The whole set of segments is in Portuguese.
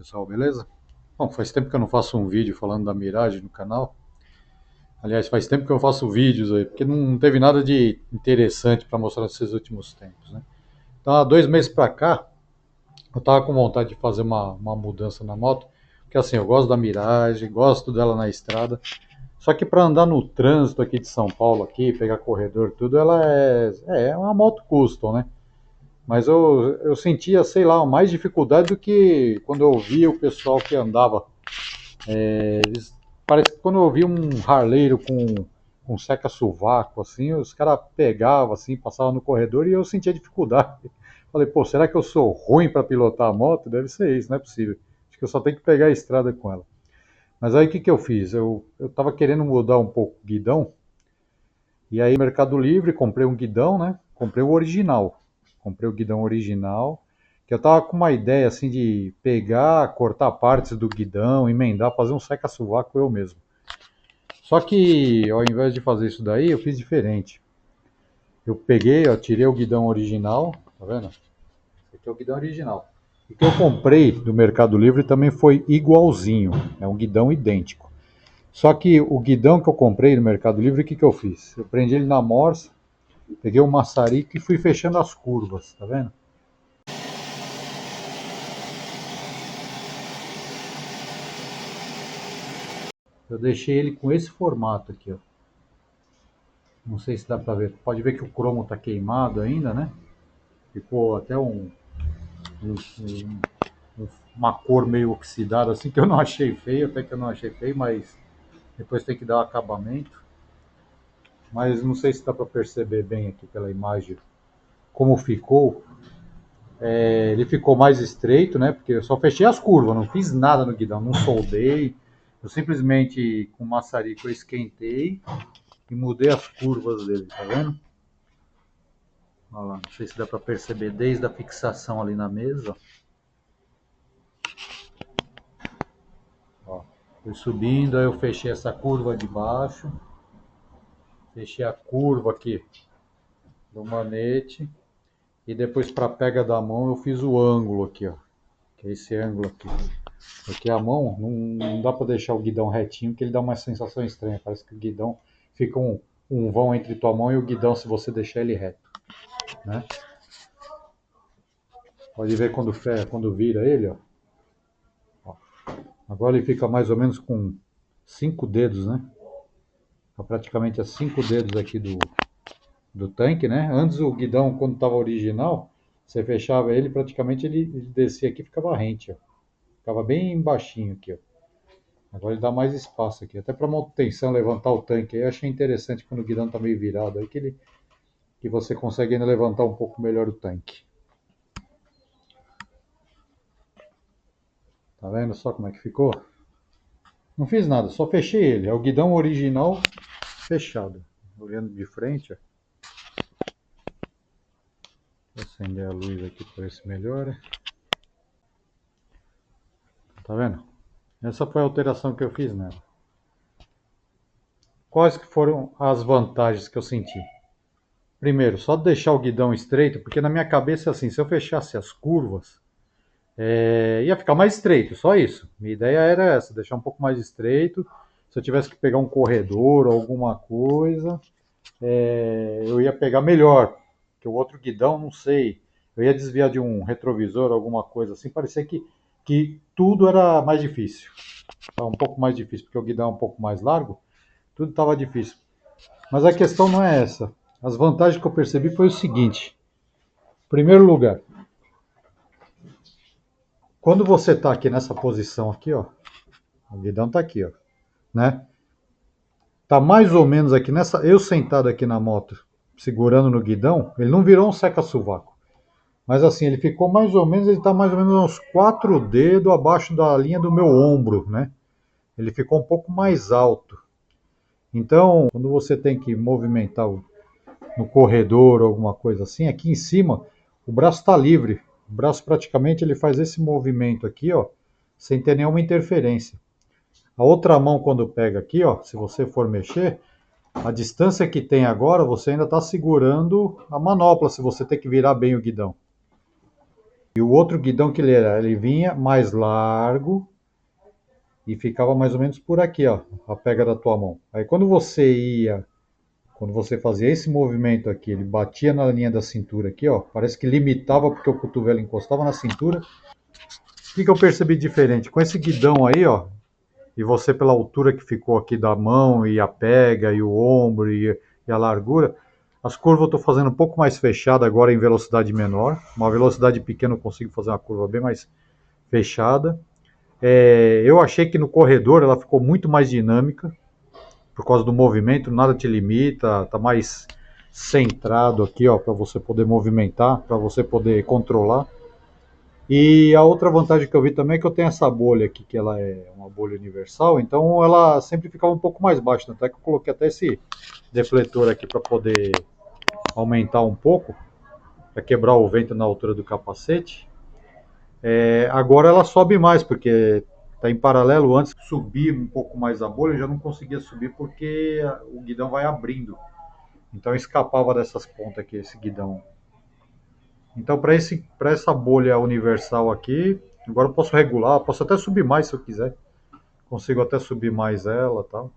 pessoal, beleza? Bom, faz tempo que eu não faço um vídeo falando da Mirage no canal. Aliás, faz tempo que eu faço vídeos aí, porque não teve nada de interessante para mostrar nesses últimos tempos, né? Então, há 2 meses para cá, eu tava com vontade de fazer uma mudança na moto, porque assim, eu gosto da Mirage, gosto dela na estrada, só que para andar no trânsito aqui de São Paulo, aqui, pegar corredor, tudo, ela é uma moto custom, né? Mas eu sentia, sei lá, mais dificuldade do que quando eu via o pessoal que andava. Parece que quando eu vi um harleiro com seca-sovaco, assim, os caras pegavam, assim, passavam no corredor e eu sentia dificuldade. Falei, pô, será que eu sou ruim para pilotar a moto? Deve ser isso, não é possível. Acho que eu só tenho que pegar a estrada com ela. Mas aí o que eu fiz? Eu tava querendo mudar um pouco o guidão, e aí no Mercado Livre comprei um guidão, né? Comprei o original. Comprei o guidão original, que eu tava com uma ideia assim de pegar, cortar partes do guidão, emendar, fazer um seca-sovaco eu mesmo. Só que ao invés de fazer isso daí, eu fiz diferente. Eu peguei, ó, tirei o guidão original, tá vendo? Esse aqui é o guidão original. O que eu comprei do Mercado Livre também foi igualzinho, é um guidão idêntico. Só que o guidão que eu comprei no Mercado Livre, o que eu fiz? Eu prendi ele na morsa, peguei o maçarico e fui fechando as curvas, tá vendo? Eu deixei ele com esse formato aqui, ó. Não sei se dá pra ver. Pode ver que o cromo tá queimado ainda, né? Ficou até um- uma cor meio oxidada, assim, que eu não achei feio, até que eu não achei feio, mas depois tem que dar o acabamento. Mas não sei se dá pra perceber bem aqui pela imagem como ficou. Ele ficou mais estreito, né? Porque eu só fechei as curvas, não fiz nada no guidão, não soldei. Eu simplesmente com o maçarico eu esquentei e mudei as curvas dele, tá vendo? Olha lá, não sei se dá para perceber desde a fixação ali na mesa. Ó, fui subindo, aí eu fechei essa curva de baixo, fechei a curva aqui do manete e depois para pega da mão eu fiz o ângulo aqui, ó, que é esse ângulo aqui. Porque a mão não dá para deixar o guidão retinho, que ele dá uma sensação estranha. Parece que o guidão fica um vão entre tua mão e o guidão se você deixar ele reto, né? Pode ver quando vira ele, ó. Agora ele fica mais ou menos com 5 dedos, né? Tá praticamente a 5 dedos aqui do tanque, né? Antes o guidão, quando estava original, você fechava ele, praticamente ele descia aqui e ficava rente, ó. Ficava bem baixinho aqui, ó. Agora ele dá mais espaço aqui, até para manutenção, levantar o tanque. Aí eu achei interessante quando o guidão tá meio virado aí, que você consegue ainda levantar um pouco melhor o tanque. Tá vendo só como é que ficou? Não fiz nada, só fechei ele. É o guidão original fechado. Olhando de frente, ó. Vou acender a luz aqui para ver se melhora. Tá vendo? Essa foi a alteração que eu fiz nela. Quais que foram as vantagens que eu senti? Primeiro, só deixar o guidão estreito, porque na minha cabeça é assim, se eu fechasse as curvas, ia ficar mais estreito, só isso. Minha ideia era essa, deixar um pouco mais estreito. Se eu tivesse que pegar um corredor ou alguma coisa, eu ia pegar melhor, que o outro guidão, não sei. Eu ia desviar de um retrovisor, alguma coisa assim, parecia que tudo era mais difícil. Estava um pouco mais difícil, porque o guidão é um pouco mais largo, tudo estava difícil. Mas a questão não é essa. As vantagens que eu percebi foi o seguinte. Em primeiro lugar, quando você está aqui nessa posição aqui, ó, o guidão está aqui, ó, né? Tá mais ou menos aqui nessa, eu sentado aqui na moto, segurando no guidão, ele não virou um seca-sovaco. Mas assim, ele ficou mais ou menos, ele está mais ou menos uns 4 dedos abaixo da linha do meu ombro, né? Ele ficou um pouco mais alto. Então, quando você tem que movimentar no corredor ou alguma coisa assim, aqui em cima, o braço está livre. O braço praticamente ele faz esse movimento aqui, ó, sem ter nenhuma interferência. A outra mão quando pega aqui, ó, se você for mexer, a distância que tem agora, você ainda está segurando a manopla, se você tem que virar bem o guidão. E o outro guidão que ele era, ele vinha mais largo e ficava mais ou menos por aqui, ó, a pega da tua mão. Aí quando você fazia esse movimento aqui, ele batia na linha da cintura aqui, ó, parece que limitava porque o cotovelo encostava na cintura. O que que eu percebi diferente? Com esse guidão aí, ó, e você pela altura que ficou aqui da mão e a pega e o ombro e a largura, as curvas eu estou fazendo um pouco mais fechada agora em velocidade menor. Uma velocidade pequena eu consigo fazer uma curva bem mais fechada. Eu achei que no corredor ela ficou muito mais dinâmica, por causa do movimento, nada te limita, tá mais centrado aqui, ó, para você poder movimentar, para você poder controlar. E a outra vantagem que eu vi também é que eu tenho essa bolha aqui, que ela é uma bolha universal, então ela sempre ficava um pouco mais baixa, até que eu coloquei até esse defletor aqui para poder aumentar um pouco, para quebrar o vento na altura do capacete. Agora ela sobe mais, porque está em paralelo. Antes subia um pouco mais a bolha, eu já não conseguia subir porque o guidão vai abrindo. Então escapava dessas pontas aqui, esse guidão. Então para essa bolha universal aqui, agora eu posso regular, posso até subir mais se eu quiser. Consigo até subir mais ela, tal.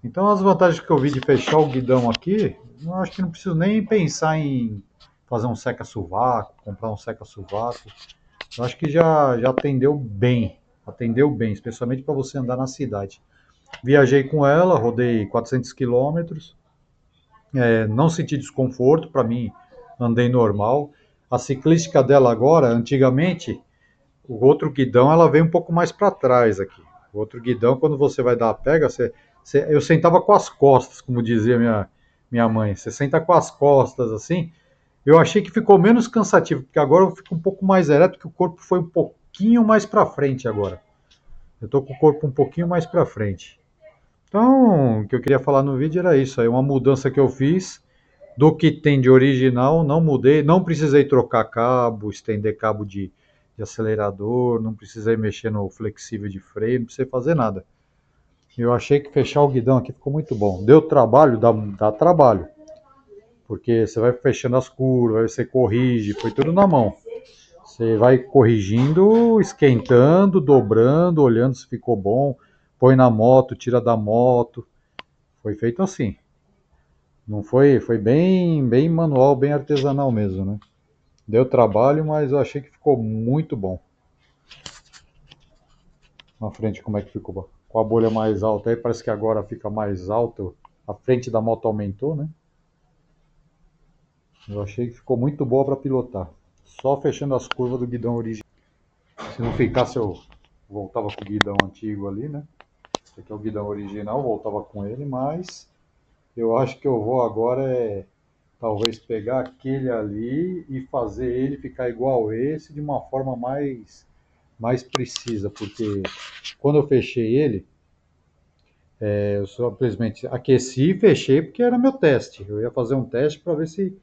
Então as vantagens que eu vi de fechar o guidão aqui, eu acho que não preciso nem pensar em fazer um seca-sovaco, comprar um seca-sovaco. Eu acho que já atendeu bem, especialmente para você andar na cidade. Viajei com ela, rodei 400 quilômetros, não senti desconforto, para mim andei normal. A ciclística dela agora, antigamente, o outro guidão ela vem um pouco mais para trás aqui. O outro guidão, quando você vai dar a pega, eu sentava com as costas, como dizia minha mãe. Você senta com as costas assim. Eu achei que ficou menos cansativo, porque agora eu fico um pouco mais ereto, porque o corpo foi um pouquinho mais para frente agora. Eu estou com o corpo um pouquinho mais para frente. Então, o que eu queria falar no vídeo era isso aí, uma mudança que eu fiz do que tem de original, não mudei, não precisei trocar cabo, estender cabo de acelerador, não precisei mexer no flexível de freio, não precisei fazer nada. Eu achei que fechar o guidão aqui ficou muito bom. Deu trabalho, dá trabalho, porque você vai fechando as curvas, você corrige, foi tudo na mão. Você vai corrigindo, esquentando, dobrando, olhando se ficou bom, põe na moto, tira da moto. Foi feito assim. Não foi bem manual, bem artesanal mesmo, né? Deu trabalho, mas eu achei que ficou muito bom. Na frente, como é que ficou? Com a bolha mais alta aí, parece que agora fica mais alto. A frente da moto aumentou, né? Eu achei que ficou muito boa para pilotar. Só fechando as curvas do guidão original. Se não ficasse, eu voltava com o guidão antigo ali, né? Esse aqui é o guidão original, voltava com ele, mas eu acho que eu vou agora talvez pegar aquele ali e fazer ele ficar igual esse de uma forma mais precisa, porque quando eu fechei ele, eu simplesmente aqueci e fechei porque era meu teste. Eu ia fazer um teste para ver se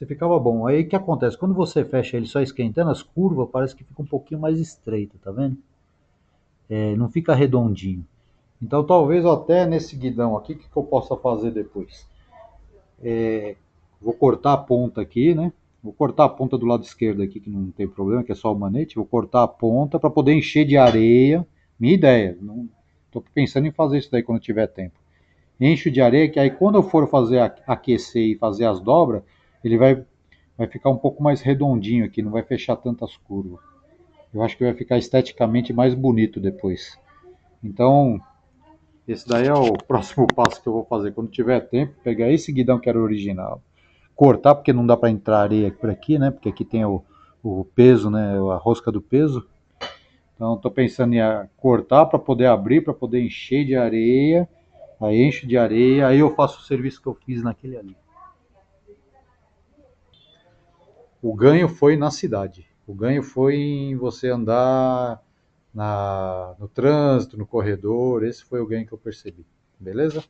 ficava bom. Aí o que acontece? Quando você fecha ele só esquentando, as curvas parece que fica um pouquinho mais estreita, tá vendo? Não fica redondinho. Então talvez até nesse guidão aqui, o que eu possa fazer depois? Vou cortar a ponta aqui, né? Vou cortar a ponta do lado esquerdo aqui, que não tem problema, que é só o manete. Vou cortar a ponta para poder encher de areia. Minha ideia. Não estou pensando em fazer isso daí quando tiver tempo. Encho de areia, que aí quando eu for fazer aquecer e fazer as dobras, ele vai ficar um pouco mais redondinho aqui, não vai fechar tantas curvas. Eu acho que vai ficar esteticamente mais bonito depois. Então, esse daí é o próximo passo que eu vou fazer. Quando tiver tempo, pegar esse guidão que era original, cortar, porque não dá para entrar areia por aqui, né? Porque aqui tem o peso, né? A rosca do peso. Então, estou pensando em cortar para poder abrir, para poder encher de areia. Aí encho de areia, aí eu faço o serviço que eu fiz naquele ali. O ganho foi na cidade. O ganho foi em você andar no trânsito, no corredor. Esse foi o ganho que eu percebi. Beleza?